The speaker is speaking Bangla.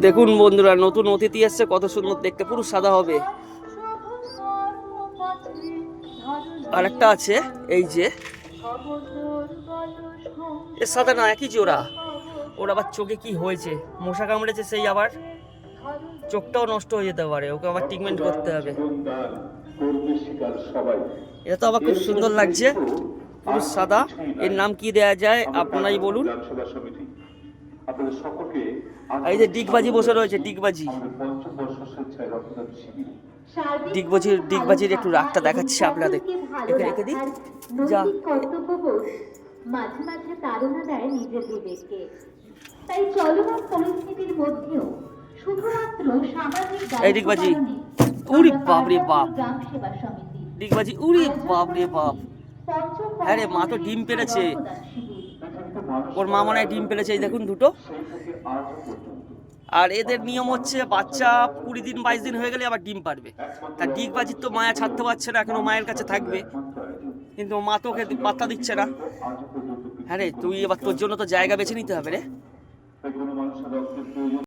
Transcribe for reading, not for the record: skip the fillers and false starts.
দেখুন বন্ধুরা, নতুন অতিথি এসছে, কত সুন্দর দেখতে, পুরো সাদা হবে। আরেকটা আছে, এই যে এর সাথে না একই জোড়া। ওর আবার চোখে কি হয়েছে, মশা কামড়েছে, সেই আবার চোখটাও নষ্ট হয়ে যেতে পারে, ওকে আবার ট্রিটমেন্ট করতে হবে। এটা তো আবার খুব সুন্দর লাগছে, পুরো সাদা। এর নাম কি দেয়া যায় আপনারাই বলুন। এই যে ডিগবাজি বসে রয়েছে, ডিগবাজি। ডিগবাজির একটু রাগটা দেখাচ্ছি আপনাদের, এখানে রেখে দিই। যা মাঝে মাঝে তাড়না দেয় নিজের বিবেককে। তাই চলমান পরিস্থিতির মধ্যেও শুধুমাত্র সামাজিক এই ডিগবাজি, উরি বাপ রে বাপ, গ্রাম সেবা সমিতি ডিগবাজি, উরি বাপ রে বাপ। হ্যাঁ রে, মা তো ডিম পেড়েছে, ওর মা মনে হয় ডিম পেড়েছে, এই দেখুন দুটো। আর এদের নিয়ম হচ্ছে বাচ্চা 20 দিন 22 দিন হয়ে গেলে আবার ডিম পারবে। তা ডিগবাজির তো মায়া ছাড়তে পারছে না, এখনো মায়ের কাছে থাকবে, কিন্তু মা তো ওকে পাত্তা দিচ্ছে না। হ্যাঁ রে, তুই এবার তোর জন্য তো জায়গা বেছে নিতে হবে রে।